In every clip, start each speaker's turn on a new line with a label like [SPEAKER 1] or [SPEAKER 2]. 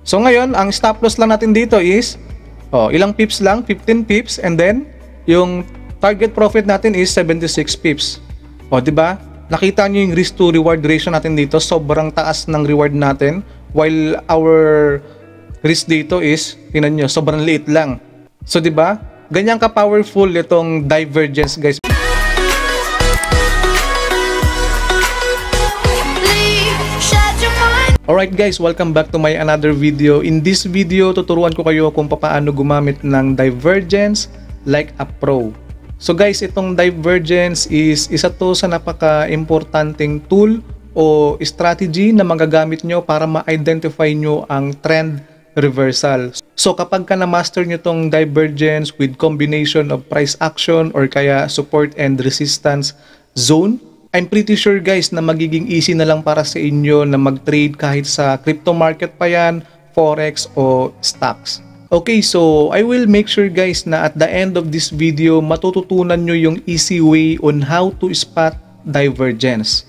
[SPEAKER 1] So ngayon, ang stop loss lang natin dito is ilang pips lang, 15 pips, and then yung target profit natin is 76 pips. Di ba? Nakita nyo yung risk to reward ratio natin dito, sobrang taas ng reward natin, while our risk dito is, tingnan nyo, sobrang liit lang. So di ba? Ganyan ka powerful itong divergence, guys. Alright guys, welcome back to my another video. In this video, tuturuan ko kayo kung paano gumamit ng divergence like a pro. So guys, itong divergence is isa to sa napaka-importanting tool o strategy na magagamit nyo para ma-identify nyo ang trend reversal. So kapag ka na-master nyo tong divergence with combination of price action or kaya support and resistance zone, I'm pretty sure guys na magiging easy na lang para sa inyo na mag-trade kahit sa crypto market pa yan, forex o stocks. Okay, so I will make sure guys na at the end of this video matututunan nyo yung easy way on how to spot divergence.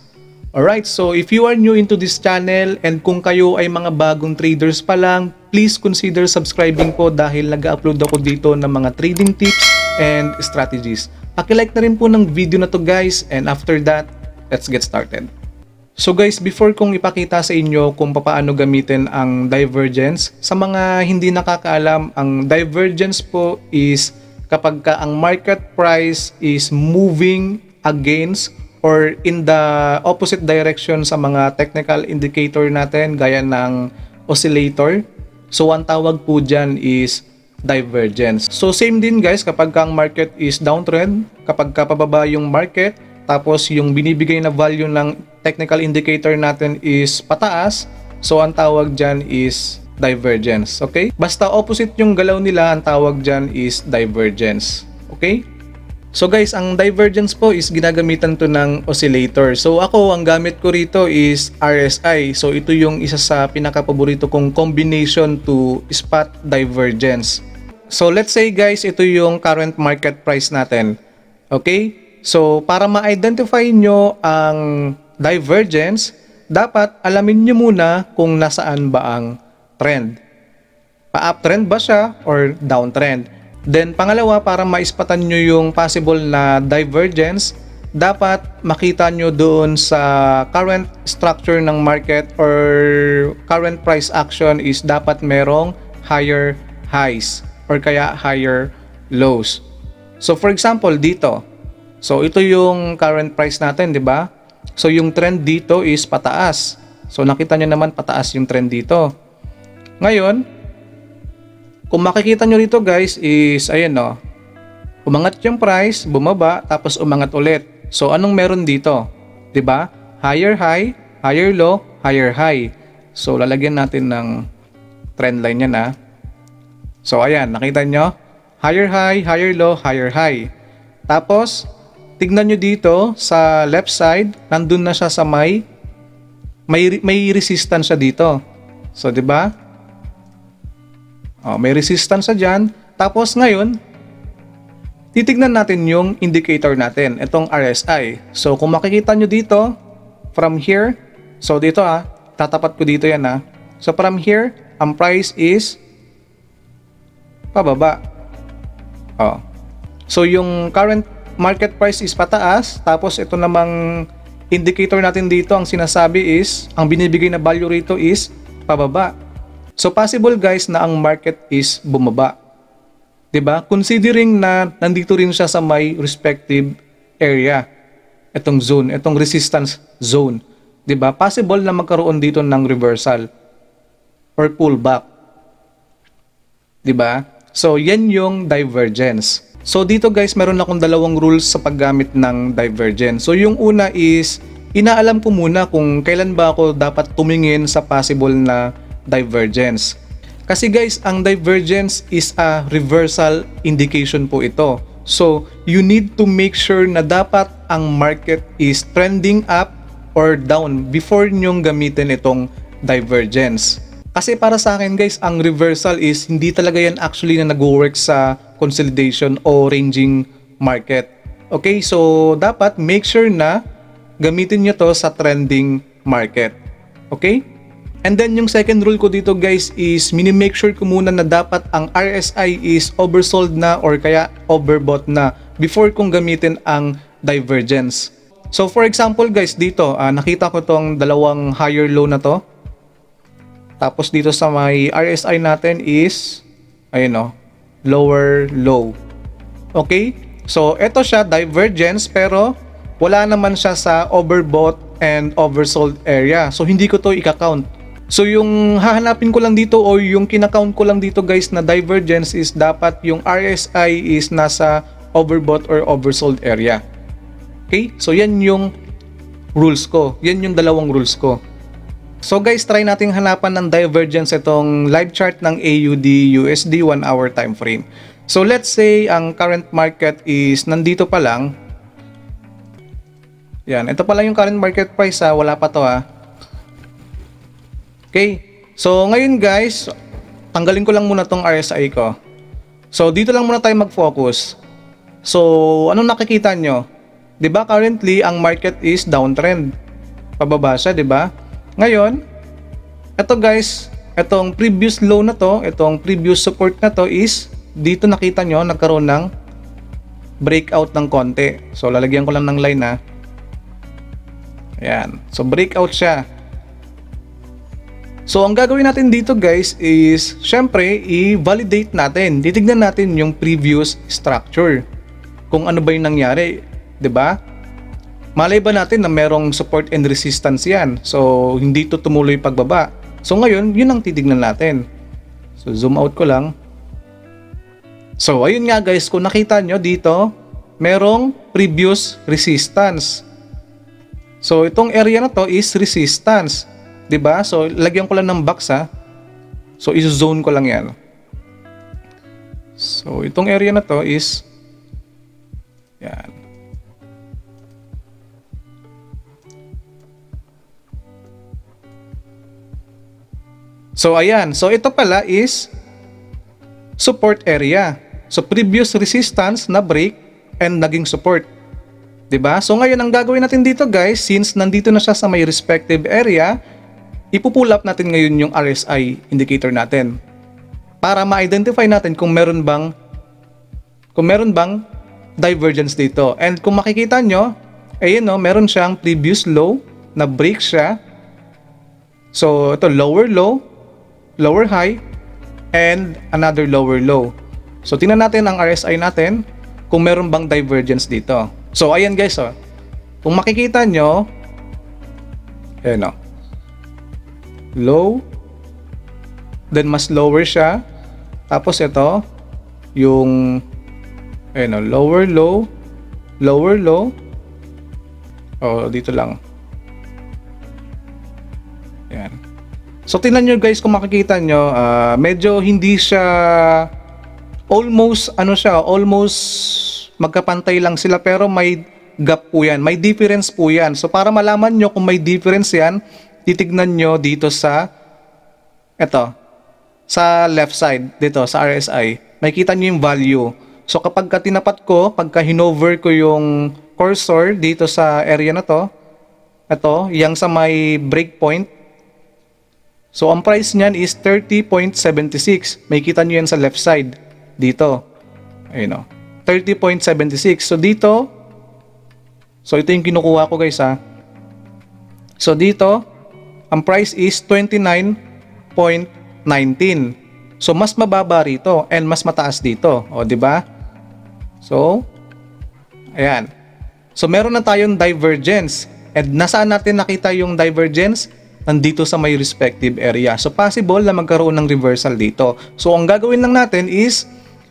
[SPEAKER 1] Alright, so if you are new into this channel and kung kayo ay mga bagong traders pa lang, please consider subscribing po dahil nag-upload ako dito ng mga trading tips and strategies. Paki-like na rin po ng video na to guys, and after that, let's get started. So guys, before kong ipakita sa inyo kung paano gamitin ang divergence, sa mga hindi nakakaalam, ang divergence po is kapag ka ang market price is moving against or in the opposite direction sa mga technical indicator natin gaya ng oscillator. So ang tawag po dyan is divergence. So same din guys kapag ang market is downtrend, kapag pababa yung market, tapos yung binibigay na value ng technical indicator natin is pataas, so ang tawag dyan is divergence. Okay? Basta opposite yung galaw nila, ang tawag dyan is divergence. Okay? So guys, ang divergence po is ginagamitan to ng oscillator. So ako, ang gamit ko rito is RSI. So ito yung isa sa pinaka-paborito kong combination to spot divergence. So let's say guys, ito yung current market price natin. Okay? So para ma-identify nyo ang divergence, dapat alamin nyo muna kung nasaan ba ang trend. Pa-uptrend ba siya or downtrend? Then pangalawa, para ma-ispatan nyo yung possible na divergence, dapat makita nyo doon sa current structure ng market or current price action is dapat merong higher highs or kaya higher lows. So for example dito, so ito yung current price natin, di ba? So yung trend dito is pataas. So nakita nyo naman pataas yung trend dito. Ngayon, kung makikita nyo dito guys is ayan o, umangat yung price, bumaba, tapos umangat ulit. So anong meron dito? Di ba? Higher high, higher low, higher high. So lalagyan natin ng trend line yan ha. So ayan, nakita nyo? Higher high, higher low, higher high. Tapos, tignan nyo dito sa left side, nandun na siya sa may resistance siya dito. So, di ba? May resistance siya dyan. Tapos ngayon, titignan natin yung indicator natin, itong RSI. So, kung makikita nyo dito, from here, so dito tatapat ko dito yan So, from here, ang price is pababa. So yung current market price is pataas, tapos ito namang indicator natin dito, ang sinasabi is, ang binibigay na value rito is pababa. So possible guys na ang market is bumaba. 'Di ba? Considering na nandito rin siya sa may respective area. Itong zone, itong resistance zone. 'Di ba? Possible na magkaroon dito ng reversal or pullback. 'Di ba? So, yan yung divergence. So, dito guys, meron akong dalawang rules sa paggamit ng divergence. So, yung una is, inaalam ko muna kung kailan ba ako dapat tumingin sa possible na divergence. Kasi guys, ang divergence is a reversal indication po ito. So, you need to make sure na dapat ang market is trending up or down before nyong gamitin itong divergence. Kasi para sa akin guys, ang reversal is hindi talaga yan actually na nag-work sa consolidation o ranging market. Okay, so dapat make sure na gamitin nyo to sa trending market. Okay? And then yung second rule ko dito guys is minimake sure ko muna na dapat ang RSI is oversold na or kaya overbought na before kong gamitin ang divergence. So for example guys dito, nakita ko tong dalawang higher low na to. Tapos dito sa may RSI natin is, ayun o, lower low. Okay? So ito siya, divergence, pero wala naman siya sa overbought and oversold area. So hindi ko to i-count. So yung hahanapin ko lang dito o yung kinakount ko lang dito guys na divergence is dapat yung RSI is nasa overbought or oversold area. Okay? So yan yung rules ko. Yan yung dalawang rules ko. So guys, try nating hanapan ng divergence itong live chart ng AUD USD 1 hour time frame. So let's say ang current market is nandito pa lang. Yan, ito pa lang yung current market price ha, wala pa to ha. Okay, so ngayon guys, tanggalin ko lang muna tong RSI ko. So dito lang muna tayo mag-focus. So anong nakikita nyo? Diba currently ang market is downtrend. Pababa siya, diba? Ngayon, ito guys, itong previous low na to, itong previous support na to is dito nakita nyo nagkaroon ng breakout ng konti. So lalagyan ko lang ng line ha. Ayan, so breakout siya. So ang gagawin natin dito guys is syempre i-validate natin. Titignan natin yung previous structure. Kung ano ba yung nangyari, 'di ba? Malay ba natin na merong support and resistance yan. So hindi to tumuloy pagbaba. So ngayon, yun ang titignan natin. So zoom out ko lang. So ayun nga guys, kung nakita nyo dito, merong previous resistance. So itong area na to is resistance. 'Di ba? So lagyan ko lang ng box ha. So i-zone ko lang 'yan. So itong area na to is yan. So ayan, so ito pala is support area. So previous resistance na break and naging support. 'Di ba? So ngayon ang gagawin natin dito guys, since nandito na siya sa may respective area, ipo-pull up natin ngayon yung RSI indicator natin para ma-identify natin kung meron bang divergence dito. And kung makikita nyo, ayun no, meron siyang previous low na break siya. So ito lower low, lower high, and another lower low. So tingnan natin ang RSI natin kung meron bang divergence dito. So ayan guys, oh. Kung makikita nyo, ayun no, low, then mas lower siya, tapos ito yung ayun no, lower low, lower low, dito lang. Ayan. So tingnan nyo guys, kung makikita nyo, medyo hindi siya almost magkapantay lang sila, pero may gap po yan, may difference po yan. So para malaman nyo kung may difference yan, titignan nyo dito sa sa left side dito sa RSI, makikita nyo yung value. So kapag tinapat ko, pagka hinover ko yung cursor dito sa area na to, ito, yung sa may breakpoint, so ang price niyan is 30.76. Makikita nyo yan sa left side dito, ayun o, 30.76. So dito, so ito yung kinukuha ko guys ha. So dito ang price is 29.19. So mas mababa rito and mas mataas dito, o di ba? So ayan. So meron na tayong divergence. And nasaan natin nakita yung divergence? Nandito sa may respective area. So possible na magkaroon ng reversal dito. So ang gagawin lang natin is,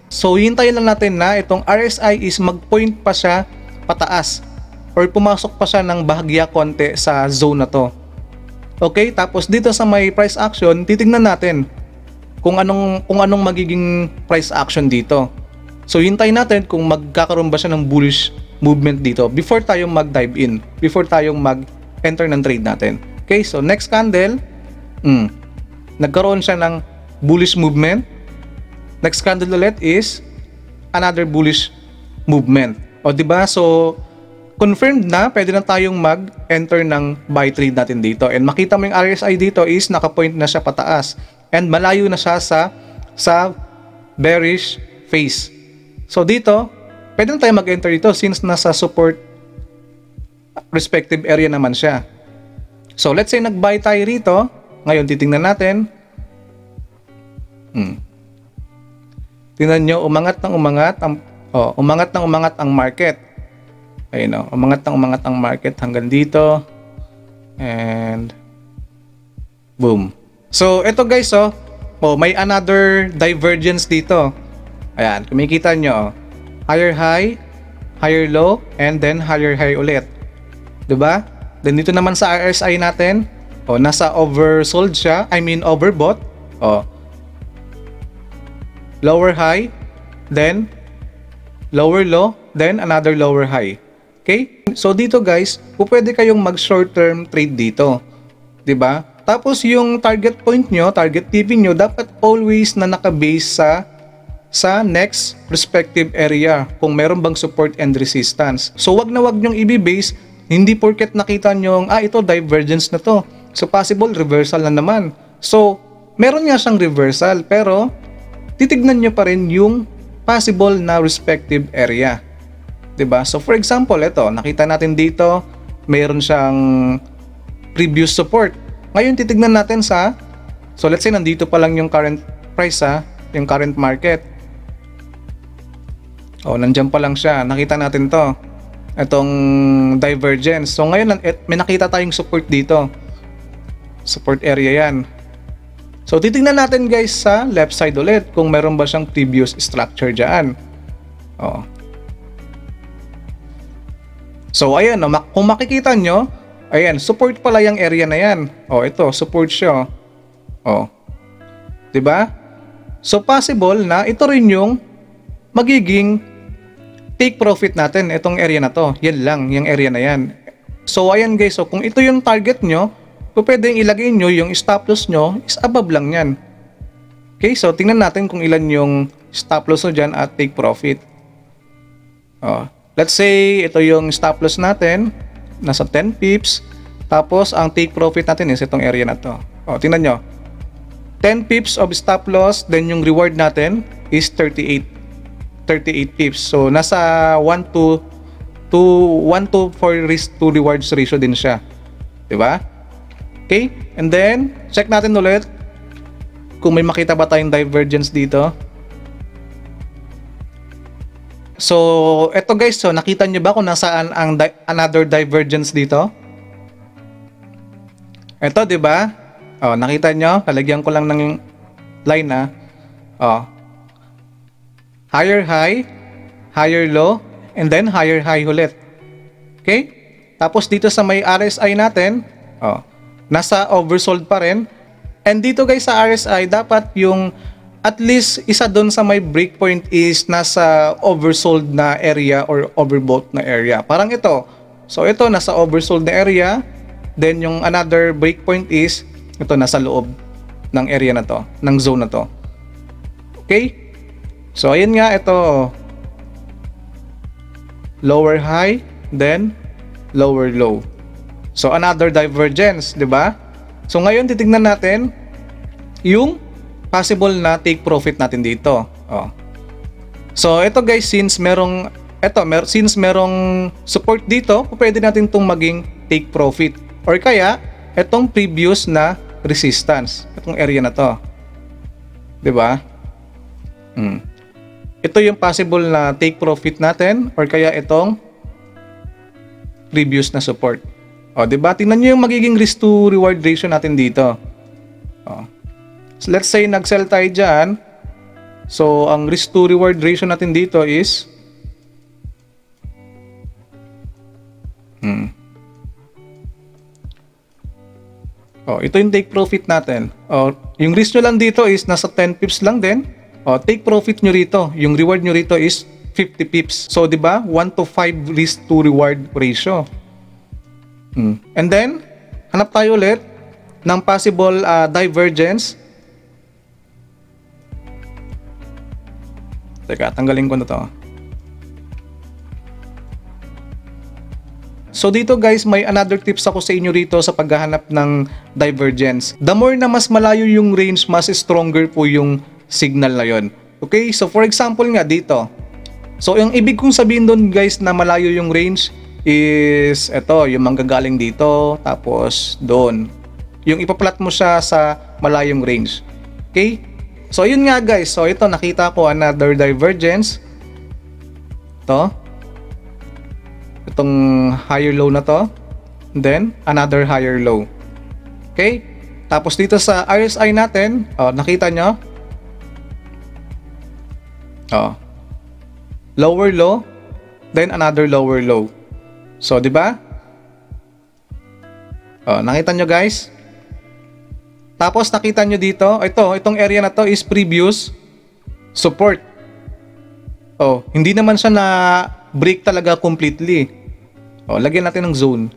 [SPEAKER 1] so hintayin lang natin na itong RSI is mag-point pa siya pataas or pumasok pa siya ng bahagya konti sa zone na to. Okay, tapos dito sa may price action, titingnan natin kung anong magiging price action dito. So hintayin natin kung magkakaroon ba siya ng bullish movement dito before tayong mag-dive in, before tayong mag-enter ng trade natin. Okay, so next candle, nagkaroon siya ng bullish movement. Next candle ulit is another bullish movement. O di ba? So confirmed na pwede na tayong mag-enter ng buy trade natin dito. And makita mo yung RSI dito is naka-point na siya pataas. And malayo na siya sa bearish phase. So dito, pwede na tayo mag-enter dito since nasa support respective area naman siya. So let's say nag-buy tayo rito. Ngayon titingnan natin. Tingnan nyo, umangat ng umangat ang market. Ayun, umangat ang market hanggang dito. And boom. So ito guys, may another divergence dito. Ayan, kumikita nyo, higher high, higher low, and then higher high ulit. 'Di ba? Then dito naman sa RSI natin, nasa oversold siya, overbought. Lower high, then lower low, then another lower high. Okay? So dito guys, pwede kayong mag short term trade dito. 'Di ba? Tapos yung target point nyo, target TV nyo, dapat always na naka-base sa next respective area kung meron bang support and resistance. So wag na wag nyong i-base, hindi porket nakita nyo, ito divergence na to. So possible reversal na naman. So meron nga siyang reversal pero titignan nyo pa rin yung possible na respective area. 'Di ba? So for example, ito, nakita natin dito, meron siyang previous support. Ngayon titignan natin so let's say nandito pa lang yung current price yung current market. Nandiyan pa lang siya. Nakita natin to. Itong divergence. So ngayon may nakita tayong support dito. Support area yan. So titignan natin guys sa left side ulit kung meron ba siyang previous structure dyan. So ayan, kung makikita nyo, ayan, support pala yung area na yan. Ito, support siya. 'Di ba? So possible na ito rin yung magiging take profit natin, itong area na to. Yan lang, yung area na yan. So ayan guys, kung ito yung target nyo, pwedeng ilagay nyo yung stop loss nyo is above lang yan. Okay, so tingnan natin kung ilan yung stop loss nyo dyan at take profit. Let's say ito yung stop loss natin, nasa 10 pips. Tapos ang take profit natin is itong area na to. Tingnan nyo, 10 pips of stop loss, then yung reward natin is 38 pips. So nasa 1 to 4 risk to rewards ratio din siya. 'Di ba? Okay? And then check natin ulit kung may makita ba tayong divergence dito. So eto guys, nakita nyo ba kung nasaan ang another divergence dito? Eto, 'di ba? Nakita nyo, lalagyan ko lang ng line higher high, higher low, and then higher high ulit. Okay? Tapos dito sa may RSI natin, nasa oversold pa rin. And dito guys sa RSI, dapat yung at least isa doon sa may breakpoint is nasa oversold na area or overbought na area. Parang ito. So ito nasa oversold na area, then yung another breakpoint is ito nasa loob ng area na to, ng zone na to. Okay? So ayun nga, ito lower high, then lower low. So another divergence, 'di ba? So ngayon titingnan natin yung possible na take profit natin dito. So ito guys, since merong support dito, pwede natin itong maging take profit. Or kaya itong previous na resistance, itong area na to. 'Di ba? Ito yung possible na take profit natin or kaya itong previous na support. 'Di ba? Tingnan niyo yung magiging risk to reward ratio natin dito. So let's say nag-sell tayo diyan. So ang risk to reward ratio natin dito is ito yung take profit natin. Yung risk nyo lang dito is nasa 10 pips lang din. Take profit nyo rito. Yung reward nyo rito is 50 pips. So, di ba? 1 to 5 risk to reward ratio. And then, hanap tayo ulit ng possible divergence. Teka, tanggalin ko na to. So dito guys, may another tips ako sa inyo rito sa paghahanap ng divergence. The more na mas malayo yung range, mas stronger po yung signal na yon. Okay, so for example nga dito. So yung ibig kong sabihin doon guys na malayo yung range is ito, yung manggagaling dito, tapos doon. Yung ipaplat mo siya sa malayong range. Okay? So yun nga guys, so ito nakita ko another divergence. Ito. Itong higher low na to. And then another higher low. Okay? Tapos dito sa RSI natin, nakita nyo? Lower low, then another lower low. So, di ba? Nakita nyo guys? Tapos nakita nyo dito, itong area na to is previous support. Hindi naman siya na break talaga completely. Lagyan natin ng zone.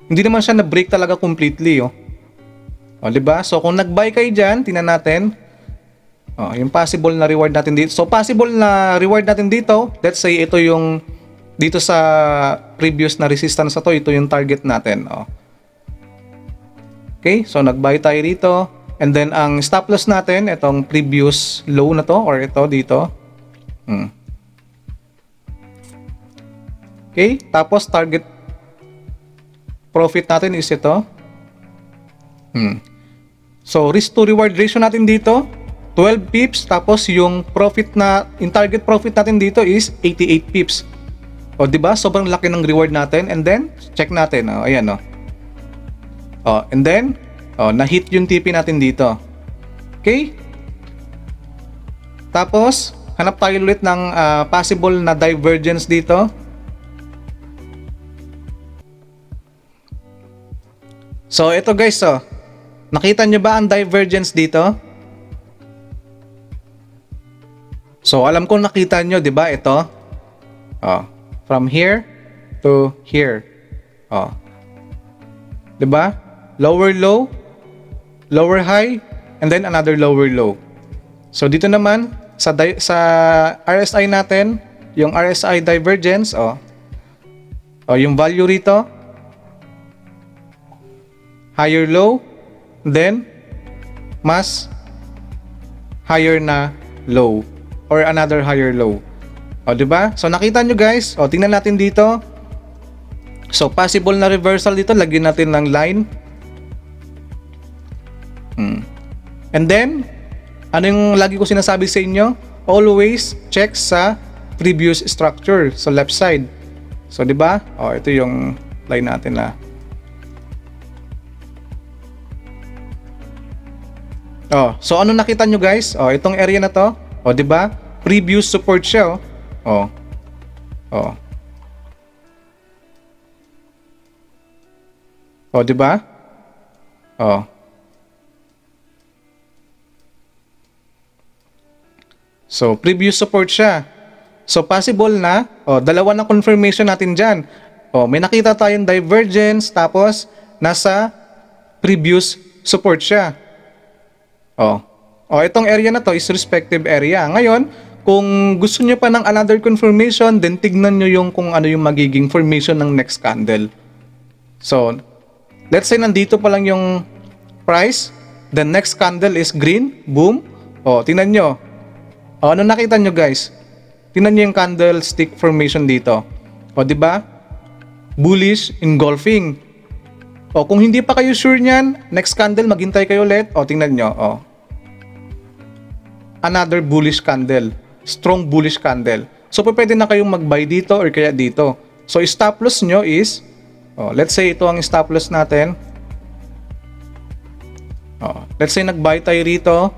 [SPEAKER 1] Hindi naman siya na break talaga completely, di ba? So kung nag-buy kayo diyan, tingnan natin. Yung possible na reward natin dito. So possible na reward natin dito, let's say ito yung dito sa previous na resistance na to, ito yung target natin. Okay, so nag-buy tayo dito. And then ang stop loss natin, itong previous low na to or ito dito. Okay, tapos target profit natin is ito. So risk to reward ratio natin dito 12 pips, tapos yung target profit natin dito is 88 pips. Di ba? Sobrang laki ng reward natin. And then check natin, ayan. And then na-hit yung TP natin dito. Okay? Tapos hanap tayo ulit ng possible na divergence dito. So ito guys, nakita nyo ba ang divergence dito? So alam ko nakita nyo, 'di ba? Ito. From here to here. 'Di ba? Lower low, lower high, and then another lower low. So dito naman sa RSI natin, yung RSI divergence, yung value rito, higher low, then mas higher na low or another higher low. Di ba? So nakita nyo guys, tingnan natin dito. So possible na reversal dito, lagyan natin ng line. And then ano yung lagi ko sinasabi sa inyo? Always check sa previous structure, so left side. So di ba? Ito yung line natin na. So ano nakita nyo guys? Itong area na to, di ba? Previous support siya, di ba? So previous support siya. So possible na, dalawa na confirmation natin diyan. May nakita tayong divergence, tapos nasa previous support siya. Itong area na to is respective area. Ngayon, kung gusto nyo pa ng another confirmation, then tignan nyo yung kung ano yung magiging formation ng next candle. So, let's say nandito pa lang yung price, the next candle is green, boom. Tingnan nyo. Ano nakita nyo guys? Tingnan nyo yung candlestick formation dito. Di ba? Bullish engulfing. Kung hindi pa kayo sure niyan, next candle maghintay kayo ulit. Tingnan nyo. Another bullish candle. Strong bullish candle. So pwede na kayong mag-buy dito or kaya dito. So stop loss nyo is, let's say ito ang stop loss natin. Let's say nag-buy tayo rito.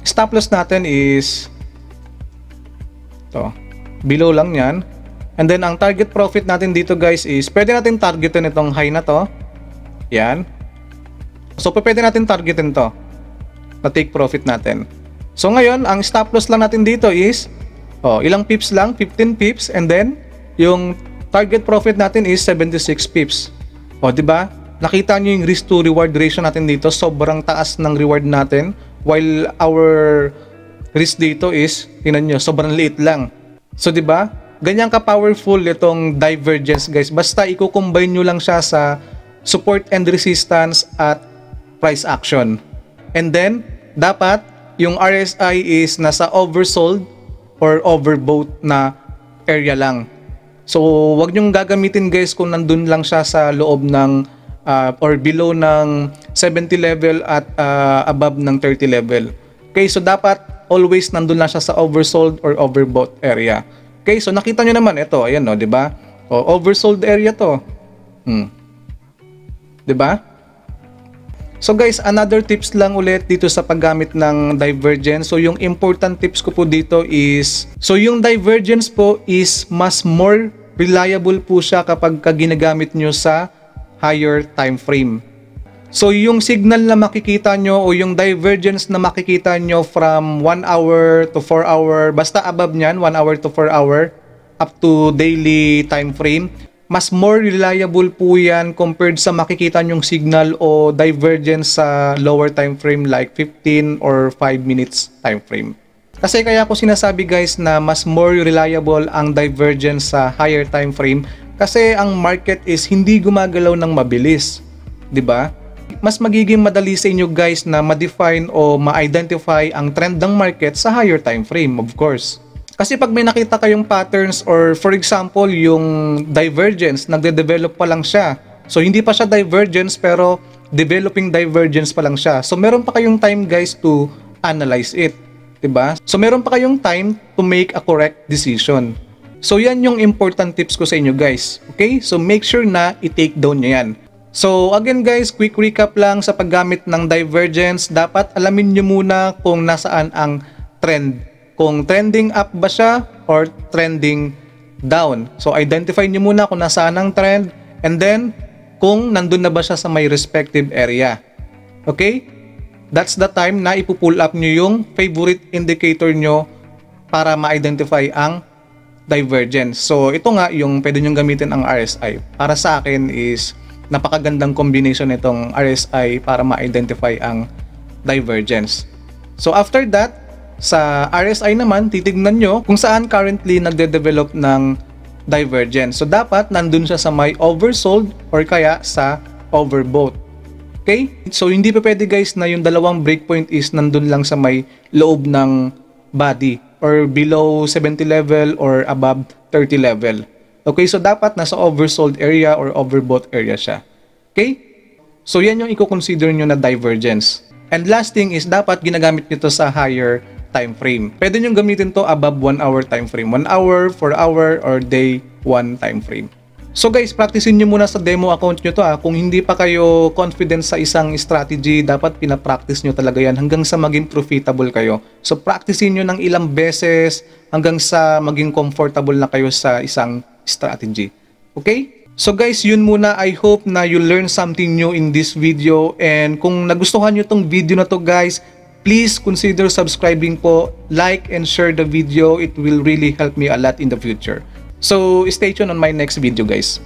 [SPEAKER 1] Stop loss natin is below lang yan. And then ang target profit natin dito guys is, pwede natin targetin itong high na to. Yan. So pwede natin targetin to na take profit natin. So ngayon, ang stop loss lang natin dito is ilang pips lang, 15 pips, and then yung target profit natin is 76 pips. Di ba? Nakita niyo yung risk to reward ratio natin dito, sobrang taas ng reward natin, while our risk dito is, tingnan niyo, sobrang liit lang. So di ba? ganyan ka-powerful itong divergence guys. Basta i-combine nyo lang siya sa support and resistance at price action. And then, dapat yung RSI is nasa oversold or overbought na area lang. So, wag nyong gagamitin guys kung nandun lang siya sa loob ng or below ng 70 level at above ng 30 level. Okay, so dapat always nandun lang siya sa oversold or overbought area. Okay, so nakita nyo naman ito, ayan no, 'di ba? O, oversold area to. 'Di ba? So guys, another tips lang ulit dito sa paggamit ng divergence. So yung important tips ko po dito is, so yung divergence po is mas more reliable po siya kapag ginagamit nyo sa higher time frame. So yung signal na makikita nyo o yung divergence na makikita nyo from 1 hour to 4 hour, basta above nyan, 1 hour to 4 hour, up to daily time frame, mas more reliable po yan compared sa makikita nyong signal o divergence sa lower time frame like 15 or 5 minutes time frame. Kasi kaya ko sinasabi guys na mas more reliable ang divergence sa higher time frame kasi ang market is hindi gumagalaw ng mabilis, 'di ba? Mas magiging madali sa inyo guys na ma-define o ma-identify ang trend ng market sa higher time frame, of course. Kasi pag may nakita kayong patterns or for example yung divergence, nagde-develop pa lang siya. So hindi pa siya divergence pero developing divergence pa lang siya. So meron pa kayong time guys to analyze it, 'di ba? So meron pa kayong time to make a correct decision. So yan yung important tips ko sa inyo guys. Okay? So make sure na i-take down nyo yan. So again guys, quick recap lang sa paggamit ng divergence. Dapat alamin nyo muna kung nasaan ang trend. Kung trending up ba siya or trending down. So identify nyo muna kung nasaan ang trend and then kung nandun na ba siya sa may respective area. Okay? That's the time na ipupull up nyo yung favorite indicator nyo para ma-identify ang divergence. So ito nga yung pwede nyong gamitin ang RSI. Para sa akin is napakagandang combination itong RSI para ma-identify ang divergence. So after that, sa RSI naman, titignan nyo kung saan currently nagde-develop ng divergence. So dapat nandun siya sa may oversold or kaya sa overbought. Okay? So hindi pa pwede guys na yung dalawang breakpoint is nandun lang sa may loob ng body or below 70 level or above 30 level. Okay, so dapat nasa oversold area or overbought area siya. Okay? So yan yung i-consider nyo na divergence. And last thing is dapat ginagamit nyo to sa higher time frame. Pwede nyo gamitin to above 1 hour time frame. 1 hour, 4 hour, or day 1 time frame. So guys, practicein nyo muna sa demo account nyo to Kung hindi pa kayo confident sa isang strategy, dapat pinapractice nyo talaga yan hanggang sa maging profitable kayo. So practicein nyo ng ilang beses hanggang sa maging comfortable na kayo sa isang strategy. Okay? So guys, yun muna. I hope na you learn something new in this video. And kung nagustuhan nyo tong video na to guys, please consider subscribing po, like and share the video. It will really help me a lot in the future. So stay tuned on my next video guys.